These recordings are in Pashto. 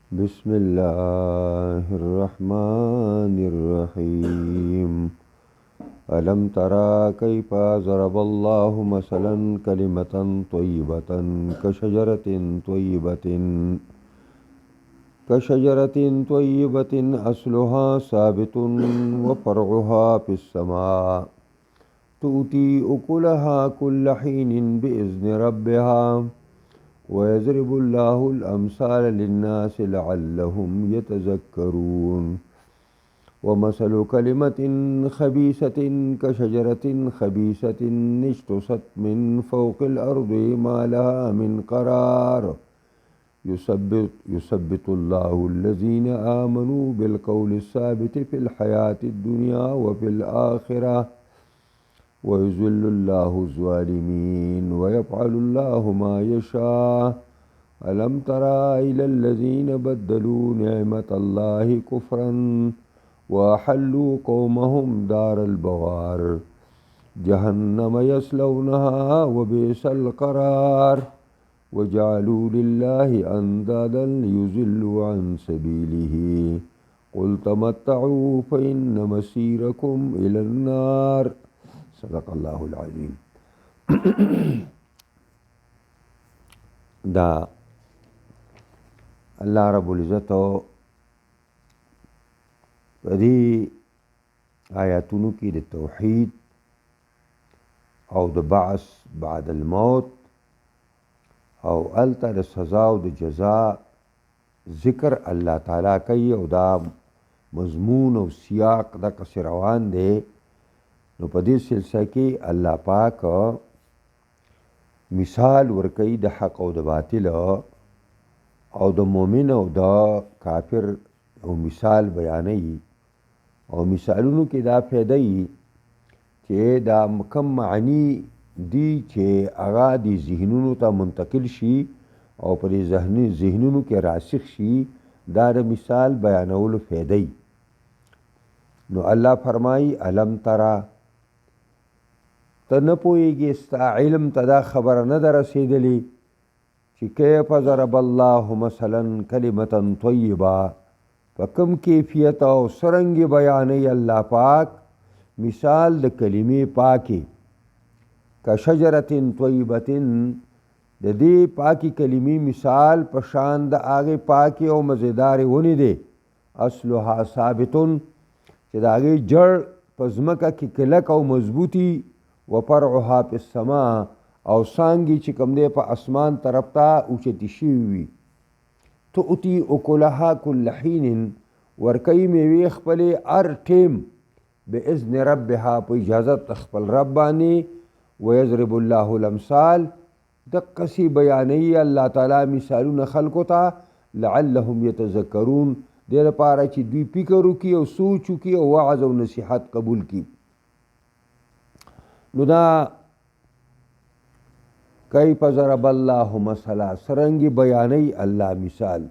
بسم الله الرحمن الرحيم ألم ترى كيف ضرب الله مثلا كلمة طيبة كشجرة طيبة أصلها ثابت وفرعها في السماء تؤتي أكلها كل حين بإذن ربها ويضرب الله الأمثال للناس لعلهم يتذكرون ومثل كلمة خبيثة كشجرة خبيثة اجتثت من فوق الأرض ما لها من قرار يثبت الله الذين آمنوا بالقول الثابت في الحياة الدنيا وفي الآخرة ويذل الله الظالمين ويفعل الله ما يشاء ألم ترى إلى الذين بدلوا نعمة الله كفرا وأحلوا قومهم دار البوار جهنم يصلونها وبئس القرار وجعلوا لله أندادا ليضلوا عن سبيله قل تمتعوا فإن مسيركم إلى النار صدق الله العظیم. دا الله رب العزت په دې آیاتونو کې د توحید او د بعث بعد الموت او الته د سزا او د جزا ذکر الله تعالی کوي او دا مضمون او سیاق دا قصې روان دی. نو په دې سلسله کې الله پاک مثال ورکوي د حق او د باطل او د مؤمن او د کافر او مثال بیانوي او مثالونو کې دا فایده وي چې دا کم معنی دي چې هغه د ذهنونو ته منتقل شي او په دې ذهنونو کې راسخ شي، دا د مثال بیانولو فایده وي. نو الله فرمایي الم ترى ته نه پوهېږې، ستا علم ته دا خبره نه ده رسېدلې چې کیف ضرب الله مثلا کلمة طیبه، په کوم کیفیت او څرنګې بیانوي الله پاک مثال د کلمې پاکې کشجرة طیبة، د دې پاکې کلمې مثال په شان د هغې پاکې او مزیدارې ونې دی اصلها ثابتون چې د هغې جړ په ځمکه کې کلک او مضبوطي وفرعها په السما او څانګې چې کوم دی په اسمان طرف ته اوچتې شوي وي. تؤتي اکلها کل حین، ورکوي میوې خپلې هر ټیم باذن ربها، په اجازت خپل رب باندې. ویضرب الله الامثال، دقسې بیانوي الله تعالی مثالونه خلکو ته لعلهم یتذکرون، دې لپاره چې دوی فکر وکړي او سوچ وکړي او وعظ او نصیحت قبول کړي. نو دا کیف ضرب الله مثلا، څرنګې بیانوي الله مثال.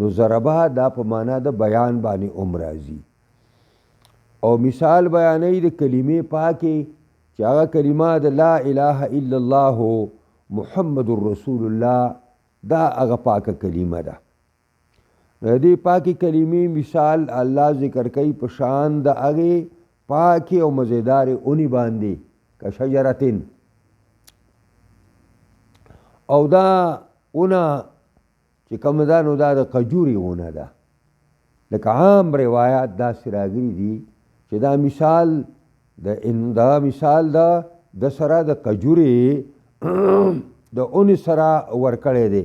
نو ضربه دا په معنا د بیان باندې راځي او مثال بیانوي د کلمې پاکې چې هغه کلمه د لا اله الا الله محمد رسول الله، دا هغه پاکه کلمه ده. د دې پاکې کلمې مثال الله ذکر کوي په شان د هغې پاکې او مزیدارې اونې باندې کشجرتین، او دا اونه چې کوم ده نو دا د قجورې اونه ده. لکه عام روایات داسې راغلي دي چې دا مثال د سره د قجورې د اونې سره ورکړی دی.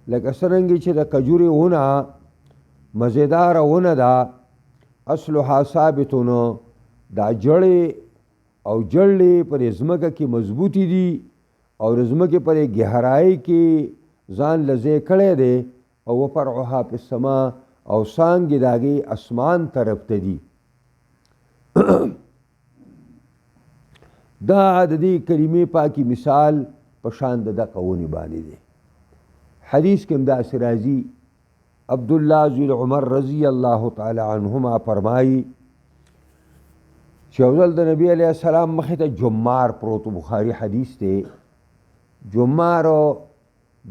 لکه څرنګې چې د قجورې اونه مزیداره اونه ده اصلها ثابتونه، دا جړې او جړلې پر ځمکه کې مضبوطی دي او د ځمکې پر ګهرایي کې ځان لځې کړی دی او وفرعها په السما، او څانګې د هغې اسمان طرف ته دي. دا د دې کلمې پاکي مثال په شان د دغه ونې باندې دی. حدیث کې هم داسې راځي، عبدالله زوی عمر رضی الله تعالی عنهما فرمایي چې یو ځل د نبی علیه السلام مخې ته جمار پروت، بخاري حدیث دی. جمارو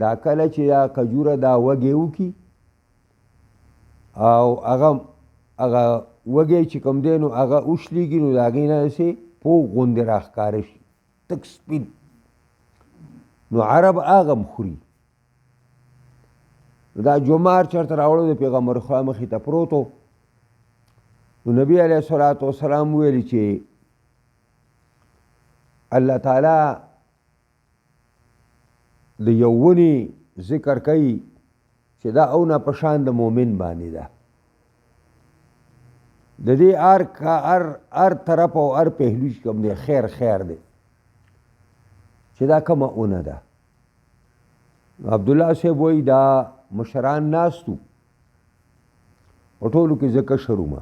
دا کله چې دا کجوره دا وږې وکړي او هغه وږی چې کوم دی نو هغه وشلیږي نو د هغې نه داسې پوغ غوندې راښکاره شي تک سپین نو عرب هغه هم خوري نو دا جمار چېرته راوړو د پیغمبر خدا مخې ته پروت و نو نبي علیه الصلاة وسلام ویلي چې الله تعالی د یو ونې ذکر کوي چې دا اونه په شان د مؤمن باندې ده د دې هر طرف او هر پهلو چې کوم دی خیر دی چې دا کومه اونه ده نو عبدالله صاحب وایي دا مشران ناستو په ټولو کې زه کشر وم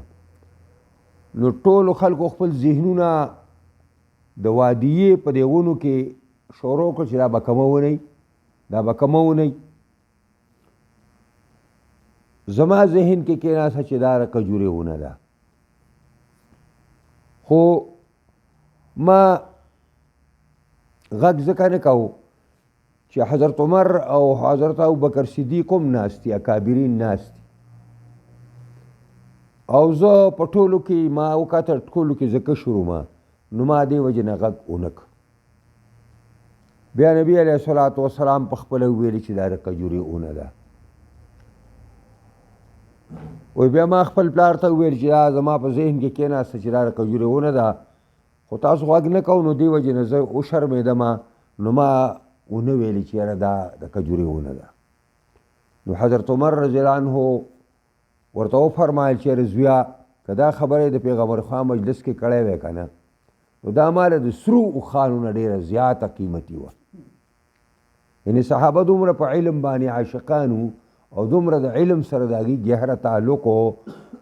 نو ټولو خلکو خپل ذهنونه د وادیې په دې ونو کې شروع کړ چې دا به کمه ونی زما ذهن کې کېناسته چې دا کجورې ونه ده خو ما غږ ځکه نه کوو چې حضرت عمر او حضرت ابوبکر صدیق هم ناست دي اکابرین ناست دي او زه په ټولو کې ما وکتل ټولو کې زه کشر وم نو ما دې وجې نه غږ ونه کړ بیا نبي علیه الصلاة وسلام په خپله وویلي چې دا د کجورې اونه ده وی بیا ما خپل پلار ته وویل چې دا زما په ذهن کې کېناسته چې دا د کجورې اونه ده خو تاسو غږ نه کوو نو دې وجې نه زه وشرمېدم نو ما ونه ویلي چې یاره دا د کجورې اونه ده نو حضرت عمر رضی الله عنه ورته وفرمایل چې رضویه که دا خبره د پیغمبر خدا مجلس کې کړی وی که نه نو دا ماله د سرو اوښانو نه ډېره زیاته قیمتي وه یعنې صحابه دومره په علم باندې عاشقان وو او دومره د علم سره د هغې ګهره تعلق و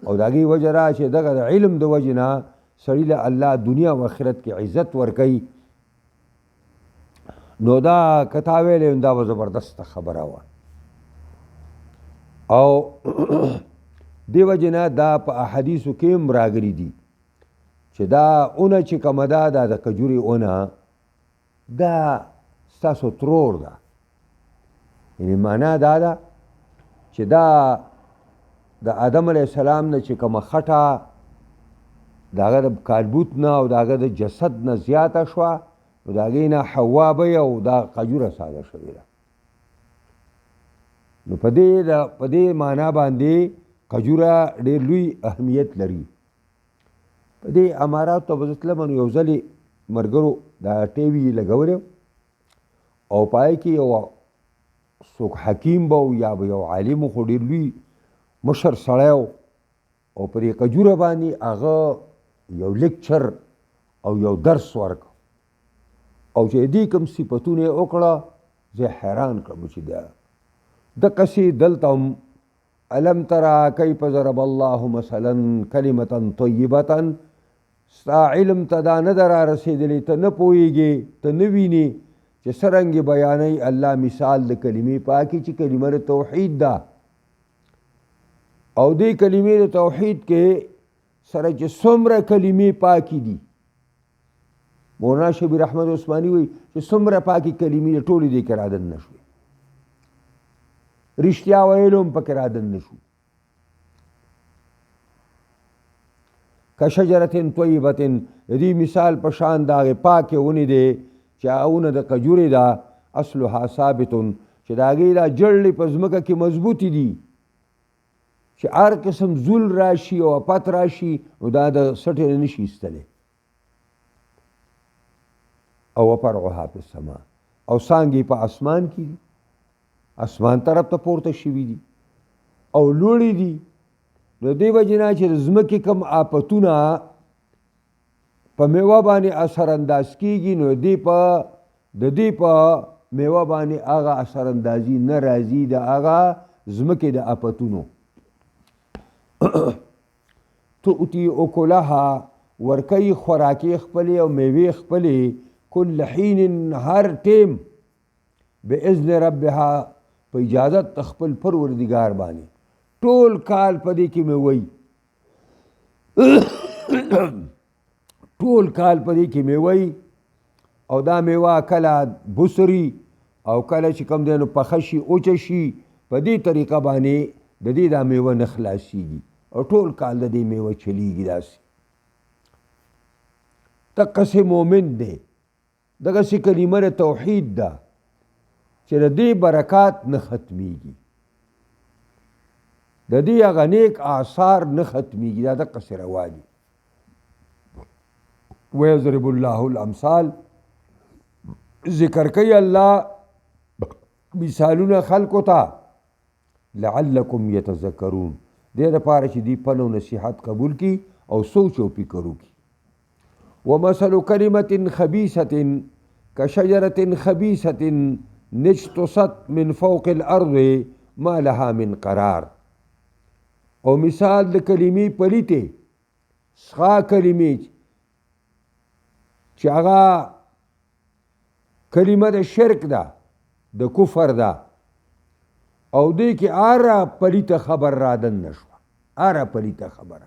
او د هغې وجه را چې دغه د علم د وجې نه سړي له الله دنیا و آخرت کې عزت ورکوي نو دا که تا ویلی دا به زبردسته خبره وه او دې وجې نه دا په احادیثو کې هم راغلي دي چې دا اونه چې کومه ده دا د کجورې اونه دا ستاسو ترور ده یعنې معنا دا ده چې دا د آدم علیه السلام نه چې کومه خټه د هغه د کالبوت نه او د هغه د جسد نه زیاته شوه نو د هغې نه حوا به او دا قجوره ساده شوې ده نو په دې معنا باندې قجوره ډېر لوی اهمیت لري په دې اماراتو ته به زه تلم نو یو ځلې ملګرو دا ټیوي لګولی او پای کې یو څوک حکیم به یا به یو عالم خو ډېر لوی مشر سړی او په دې قجوره باندې هغه یو لیکچر او یو درس ورک او چې دې کوم صفتونه یې وکړه زه حیران کړم چې دقسې دلته هم الم ترى کیف ضرب الله مثلا کلمة طیبة ستا علم ته دا نه ده رارسېدلی ته نه پوهېږې ته نه وینې چې څرنګې بیانوي الله مثال د کلمې پاکې چې کلمه د توحید ده او دې کلمې د توحید کې سره چې څومره کلمې پاکې دي مولانا شبیر احمد عثماني وایي چې څومره پاکې کلمې ټولې دې کې رادن نه شوې رښتیا ویلو هم پکې رادن نه شو کشجرة طیبة دې مثال په شان د هغې پاکې ونې دی چې اونه د کجورې ده اصلها ثابت چې د هغې دا جړلې په ځمکه کې مضبوطې دي چې هر قسم زول راشي او افت راشي نو دا د سټې نه نشي ایستلی او وفرعها فی السما او څانګې په اسمان کې دي اسمان طرف ته پورته شوي دي او لوړې دي نو دې وجې نه چې د ځمکې کوم آفتونه په میوه باندې اثر انداز کېږي نو د دې په میوه باندې هغه اثر اندازي نه راځي د هغه ځمکې د آفتونو تؤتي اکلها ورکوي خوراکې خپلې او میوې خپلې کل حین هر ټیم باذن ربها په اجازت خپل پروردګار باندې ټول کال په دې کې میوې ټول کال په دې کې میوې او دا میوه کله بسري او کله چې کوم دی نو پخه شي اوچه شي په دې طریقه باندې د دې دا میوه نه خلاصېږي او ټول کال د دې میوه چلیږي داسې. دقسې مؤمن دی، دغسې کلمه د توحید ده چې د دې برکات نه ختمیږي، د دې هغه نیک آثار نه ختمیږي، دا دقسې روا دي. ویضرب الله الامثال، ذکر کوي الله مثالونه خلقو ته لعلکم یتذکرون، دې دپاره چې دوی پند او نصیحت قبول کړي او سوچ او فکر وکړي. ومثل کلمة خبیثة کشجرة خبیثة اجتثت من فوق الارض ما لها من قرار. او مثال د کلمې پلیتې سخا کلمې چې هغه کلمه د شرک ده، د کفر ده، او دې کې هره پلیته خبر رادن نشوه، هره پلیته خبره،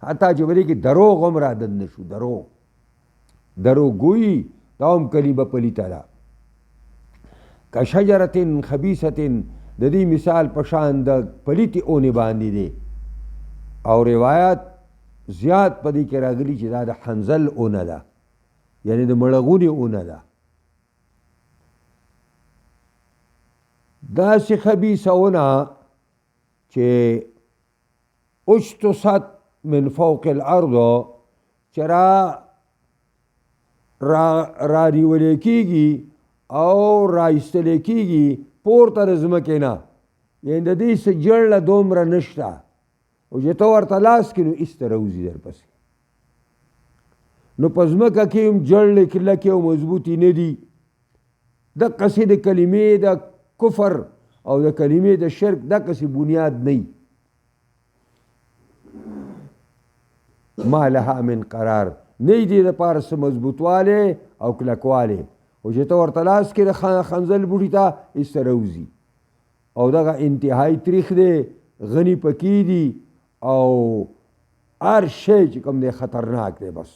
حتی چې په دې کې دروغ هم رادن نشو، دروغ گویی دا هم کلمه پلیته ده. کشجرة خبیثة، د دې مثال په شان د پلیتې اونې باندې دی، او روایت زیات په دې کې راغلي چې دا د حنظل اونه ده، یعنی د مړغونې اونه ده. داسې خبیثه اونه چې اجتثت من فوق الارض، چې را نیولې کېږي او را ایستلې کېږي پورته د ځمکې نه، یعنې د دې څه جړله دومره نشته، او چې ته ورته لاس کړې نو ایسته راوځي درپسې. نو په ځمکه کې هم جړلې کلکې او مضبوطې نه دي. دقسې د کلمې د کفر او د کلمې د شرک دقسې بنیاد نه وي. ما لها من قرار، نه یې دې دپاره څه مضبوطوالی او کلکوالی، او چې ته ورته لاس کړې د خنځل بوټي ته ایسته راوځي. او دغه انتهایی تریخ دی، غني پکې دي، او هر شی چې کوم دی خطرناک دی. بس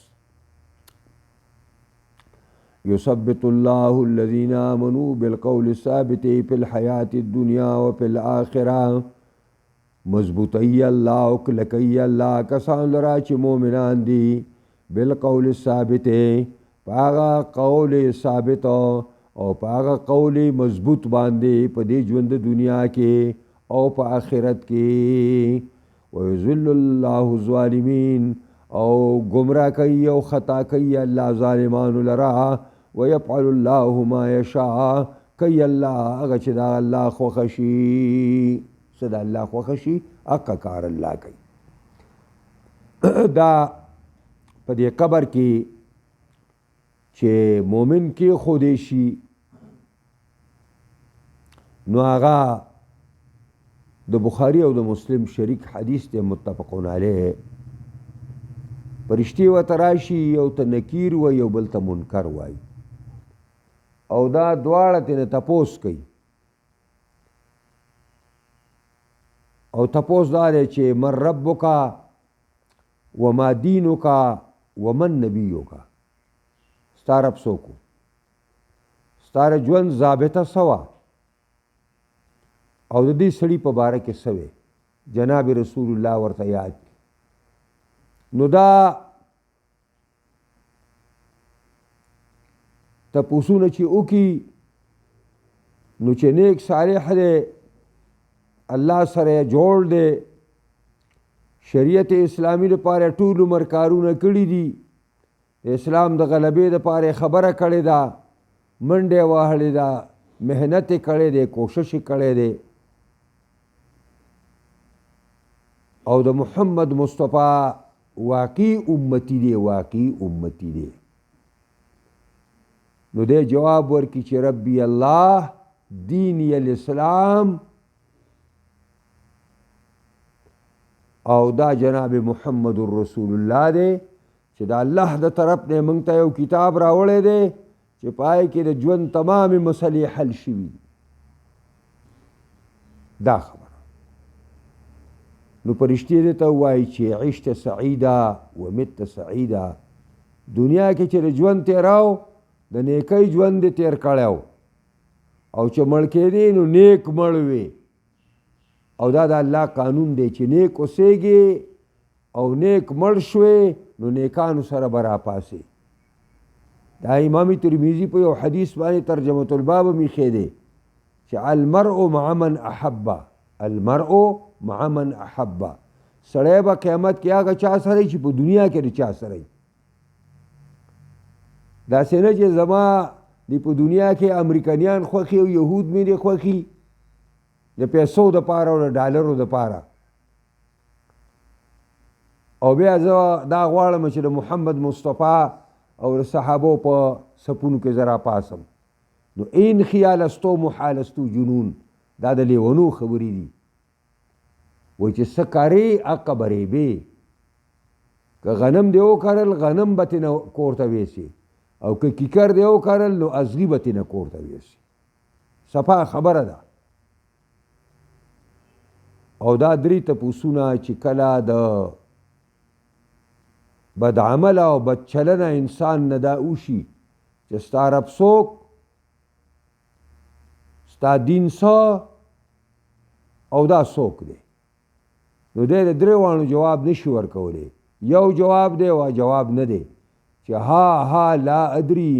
یثبت الله الذین آمنوا بالقول الثابت فی الحیات الدنیا وفی الآخرہ، مضبوطی اللہ او کلکی اللہ کسان لرا چې مومنان دی، بالقول الثابت، پاغا قول ثابت او پاغا قول مضبوط باندې په دې ژوند دنیا کې او په آخرت کې. ویذل الله الظالمین، او گمراه کوي او خطا کوي الله ظالمانو لرا. ويفعل الله ما یشاء، کوي الله هغه چې دا الله خوښه شي، څه د الله خوښه شي هغه کار الله کوي. دا په دې قبر کې چې مومن کې خودی شي، نو هغه د بخاری او د مسلم شریک حدیث دی، متفقون علیه. فرشتي ورته راشي، یو ته نکیر وایي، یو بل ته منکر وایي، او دا دواړه ترې تپوس کوي. او تپوس دا دی چې من ربک وما دینک ومن نبیک، ستا رب څوک و، ستا د ژوند ضابطه څه وه، او د دې سړي په باره کې څه وی، جناب رسول الله ورته یاد کړي. نو دا تپوسونه چې وکړي، نو چې نیک صالح دی، الله سره جوړ دی، شریعت اسلامی لپاره ټول عمر کارونه کړي دي، د اسلام د غلبې دپاره خبره کړې ده، منډې وهلې ده، محنت یې کړی دی، کوشش یې کړی دی، او د محمد مصطفی واقعي امتی دی، واقعي امتی دی. نو دی جواب ورکړي چې ربي الله دینی الاسلام، او دا جناب محمد رسول الله دی چې د الله د طرف نه موږ ته یو کتاب راوړی دی چې پای کې د ژوند تمامې مسلې حل شوي. دا خبره نو فرشتي دې ته وایي چې عشت سعیدا و مت سعیدا، دنیا کې چې ژوند تیراو د نیکۍ ژوند دې تیر کړی او چې مړ کېدې نو نیک مړ وې، او دا د الله قانون دی چې نیک اوسېږي او نیک مړ شوې نو نیکانو سره به راپاسې. دا امام ترمذي په یو حدیث باندې ترجمة الباب میښی دی چې المرء مع من احب، المرء مع من احب. سړی به قیامت کې هغه چا سره چې په دنیا کې د چا سره داسې نه چې زما د په دنیا کې امریکایان خوښي او یهود مې دې خوښي د پیسو دپاره او د ډالرو دپاره، او بیا زه دا غواړم چې د محمد مصطفی او د صحابو په سپونو کې زه راپاسم. نو این خیال استو محال استو جنون، دا د لیونو خبرې دي. وایي چې څه کارې حقه بریبې، که غنم دی وکرل غنم به تېنه کور ته ویسې، او که کیکر دی وکرل نو ازغي به تېنه کور ته ویسې. صفا خبره ده. او دا درې تپوسونه چې کله د بد عمله او بد چلنه انسان نه دا اوشي چې ستا رب څوک، ستا دین څه، او دا څوک دی، نو دی د درې واړو جواب نشي ورکولی. یو جواب دی او جواب نه دی چې ها لا ادري،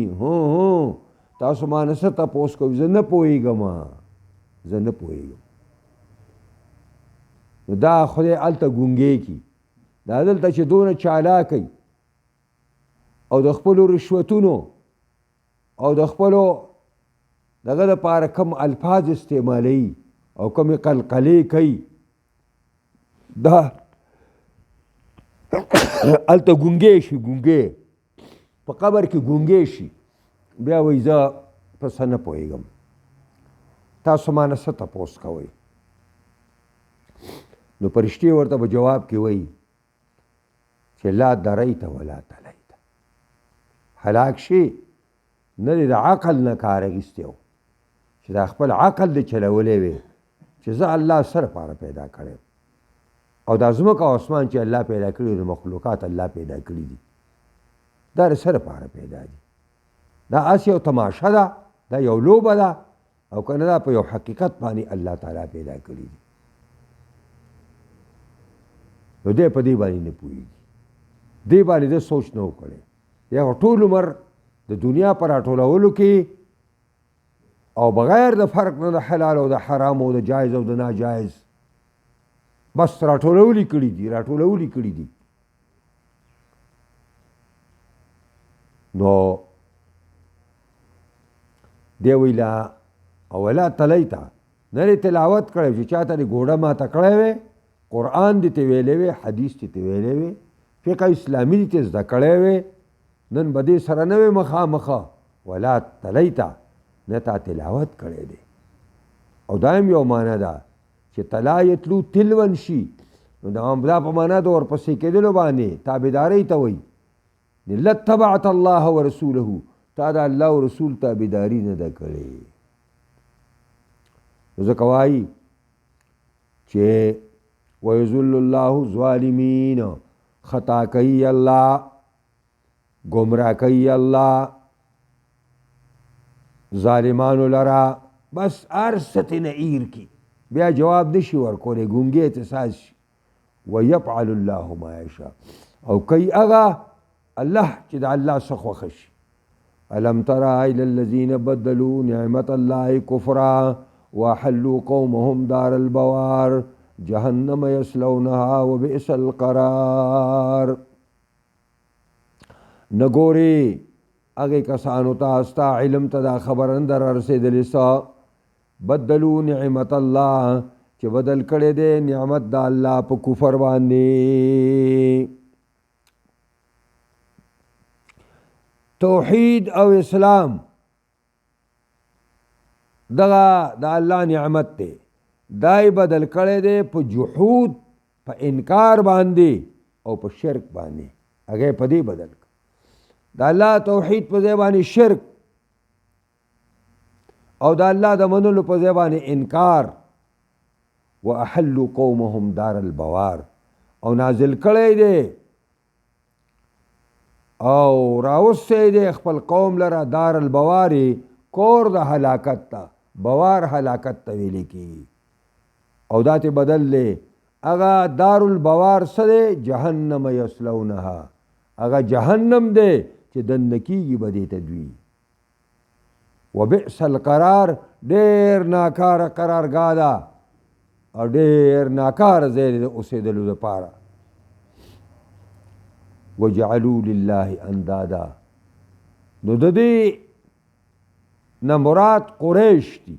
تاسو ما نه څه تپوس کوئ، زه نه پوهېږم، زه نه پوهېږم. نو دا خدای هلته ګونګې کي. دا دلته چې دونه چالاکئ او د خپلو رشوتونو او د خپلو دغه دپاره کم الفاظ استعمالوي او کمې قلقلې کوي، دا هلته ګونګې شي، ګونګې په قبر کې ګونګې شي. بیا وایي زه په څه نه پوهېږم، تاسو ما نه څه تپوس کوئ. نو فرشتې ورته په جواب کې وایي چې لا دریت ولا تلیت، هلاک شي نه دې د عقل نه کار اخیستی و چې دا خپل عقل دې چلولی وی چې زه الله څه لپاره پیدا کړی، او دا ځمکه او اسمان چې الله پیدا کړي نو مخلوقات الله پیدا کړي دي، دا د څه لپاره پیدا دي؟ دا هسې یو تماشه ده، دا یو لوبه ده، او که نه دا په یو حقیقت باندې الله تعالی پیدا کړي دي. نو دی په دې باندې نه پوهېږي، دې باندې ده سوچ نه و کړی. یا ټول عمر د دنیا په راټولولو کې او بغیر د فرق نه د حلال او د حرام او د جایز او د ناجایز بس راټولولي کړي دي، راټولولي کړي دي. نو دی ویلا اولا تلیتا نه دې تلاوت کړی چې چا ته دې ګوډه ماته کړی وی، قرآن دې ته ویلی وی، حدیث دې ته ویلی وی، فقه اسلامي دې ته زده کړی وی، نن به دې سره نه وی مخامخه. ولا تلیتا نه تا تلاوت کړی دی. او دا هم یو معنی ده چې تلا یتلو تلون شي، نو دا په معنا د ورپسې کېدلو باندې تابعدارۍ ته وایي. لتبعت الله ورسوله، تا د الله او رسول تابعداري نه ده کړې. نو ځکه وایي چې ویذل الله الظالمین، خطا کوي الله، گمراه کوي الله ظالمانو لرا. بس هر څه ترېنه ایر کي، بیا جواب نشي ورکولی، ګونګې احتساس شي. ویفعل الله ما یشاء، او کوي هغه الله چې د الله څه خوښه شي. الم تر الی الذین بدلوا نعمت الله کفرا واحلوا قومهم دار البوار جهنم یصلونها وبئس القرار. نګورې هغې کسانو ته ستا علم ته دا خبر اندر رسېدلې څه بدلو نعمت الله چې بدل کړی دی نعمت د الله په کفر باندې. توحید او اسلام دغه د الله نعمت دی، دای بدل کړی دی په جحود، په انکار باندې او په شرک باندې. هغې په دې بدل کړ د الله توحید په ځای باندې شرک، او د الله د منلو په ځای باندې انکار. واحلوا قومهم دار البوار، او نازل کړی دی او راوستی دی خپل قوم لره دار البوار، کور د هلاکت ته. بوار هلاکت ته ویل کېږي. او دا ته بدل لے اغا دار البوار سره جهنم یصلونها اغا جهنم دے چې دنکیږي بدې تدوی وبئس القرار ډیر ناکار قرارګاه ده او ډیر ناکار ځای د اوسېدلو دپاره وجعلوا لله اندادا نو د دې نه مراد قریش دي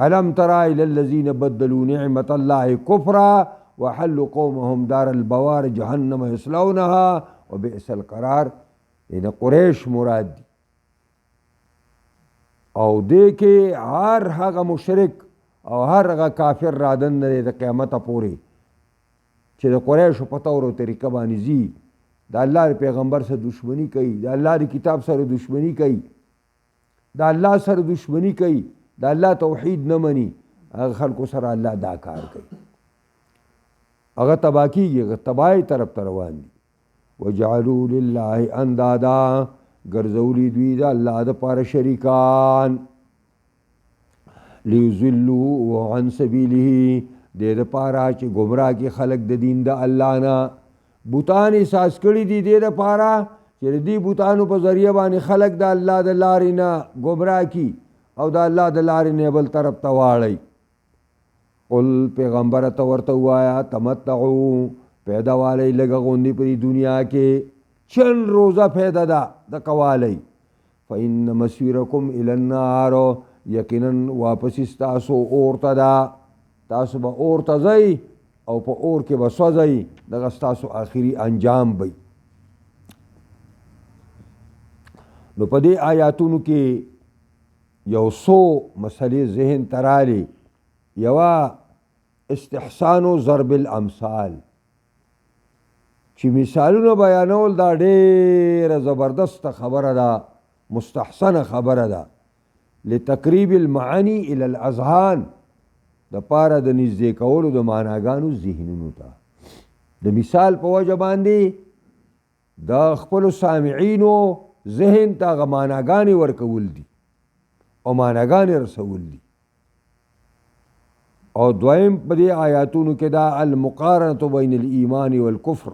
الم ترى الى الذين بدلوا نعمة الله كفرا وحلوا قومهم دار البوار جهنم يصلونها وبئس القرار ان قریش مراد دي او دې کې هر هغه مشرک او هر هغه کافر را دننه د قیامته پورې چې د قریشو په طور او طریقه باندې ځي د الله پیغمبر سره دشمنی کوي د الله د کتاب سره دشمنی کوي د الله سره دشمنی کوي د الله توحید نه مني هغه خلکو سره الله دا کار کوي هغه تباه کېږي هغه تباهۍ طرف ته روان دي وجعلوا لله اندادا ګرځولي دوی د الله دپاره شریکان لیضلوا عن سبیله دې دپاره چې ګمراه کړي خلک د دین د الله نه بوتان احساس کړي دي دې دپاره چې د دې بوتانو په ذریعه باندې خلک د الله د لارې نه ګمراه کړي او د الله د لارې نه بل طرف ته واړئ قل پیغمبره ته ورته ووایه تمتعوا پیدا والی لږه غوندې په دې دنیا کې چند روزه پیدا ده د قوالی فإن مسیرکم الی النار یقینا واپس ستاسو اور ته ده تاسو به اور ته ځئ او په اور کې به سوځئ دغه ستاسو آخري انجام وي نو په دې آیاتونو کې یو څو مسلې ذهن ته رالې یوه استحسان و ضرب الامثال چې مثالونه بیانول دا ډېره زبردسته خبره ده مستحسنه خبره ده لتقریب المعانی الى الاذهان د پاره د نږدې کولو د معناګانو ذهنونو ته د مثال په وجه باندې د خپلو سامعینو ذهن ته هغه معناګانې ورکول دي او معناګانې رسول دي او دویم په دې آیاتونو کې دا المقارنه بین الایمان والکفر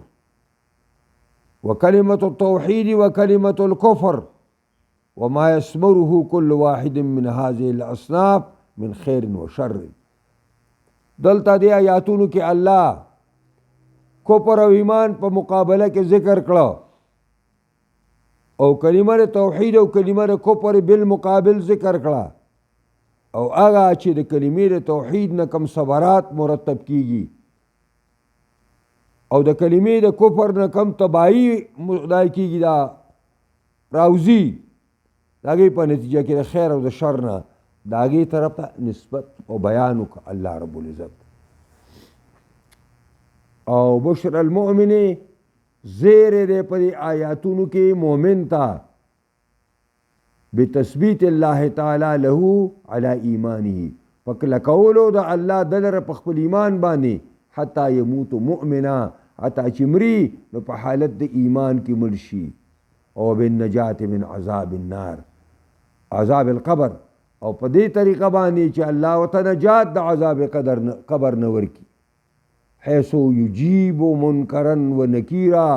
وكلمة التوحيد وكلمة الكفر وما يثمره كل واحد من هذه الأصناف من خير وشر دلته دې آیاتونو کې الله کفر او ایمان په مقابله کې ذکر کړه او کلمه توحید او کلمه کفر بالمقابل ذکر کړه او هغه چې د کلمې توحید نه کم ثمرات مرتب کیږي او د کلمې د کفر نه کم تباہی مدای کیږي دا راوزی داغه په نتیجه کې د خیر او د شر نه داغه طرف ته نسبت او بیان وک الله رب العزت او بشر المؤمن زیر دې په آیاتونو کې مؤمن تا بتثبیت الله تعالی له علی ایمانه فکل کولو د الله دلر په خپل ایمان باندې حتی یموت مؤمنا حتی چې مري نو په حالت د ایمان کې مړ شي او بالنجات من عذاب النار عذاب القبر او په دې طریقه باندې چې الله وته نجات د عذاب قبر نه ورکی حيث يجيب منکرا ونکیرا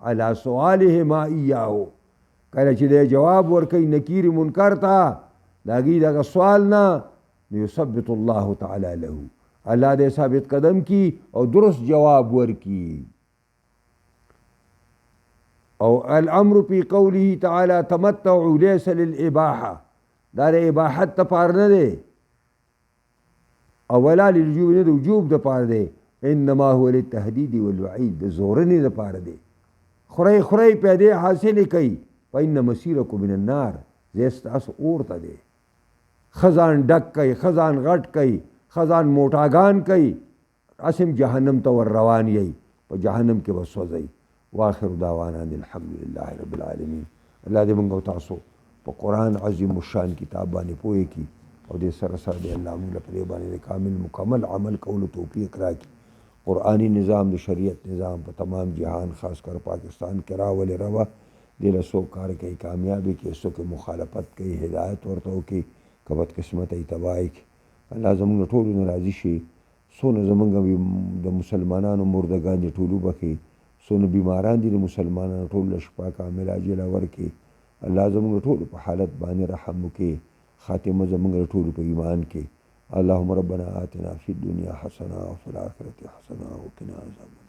على سؤاله ما ایاه کله چې د جواب ورکي نکیر منکر ته داګي دغه سوال نه يثبت الله تعالی له الله دې ثابت قدم کی او درست جواب ورکی او الامر في قوله تعالى تمتعوا ليس للاباحه دا د اباحت ته پار نه دی او ولا للوجوب نه د وجوب د پار دی انما هو للتهديد والوعيد د زورنې د پار دی خوري خوري پیدا حاصل کوي فإن مسيركم من النار زیستاس اور ته دی خزان ډک کوي خزان غټ کوي خزان موټاګان کوي اسم جهنم ته ور روان یي په جهنم کې وسوځي واخر دعوانا الحمد لله رب العالمين الله دې موږ تاسو په قرآن عظیم الشان کتاب باندې پوهه کی او دې سره سره دې الله موږ په دې باندې کامل مکمل عمل کولو توفیق راکړي قرآنی نظام د شریعت نظام په تمام جهان خاص کر پاکستان کې راولې روا دې له سو کار کوي کامیابی کې سو کې مخالفت کوي هدایت ورته کوي کبد قسمت ای تباہی الله زمونږ ټولو نه راضي شي. څونه زمونږ د مسلمانانو مردګان دي ټول وبخښي، څونه بیماران دي د مسلمانانو ټول له شفا کامله عاجله ورکړي. الله زمونږ ټولو په حالت باندې رحم وکړي، خاتمه زمونږ ټولو په ایمان کې. اللهم ربنا آتنا فی الدنیا حسنه وفي الآخرة حسنه وقنا عذاب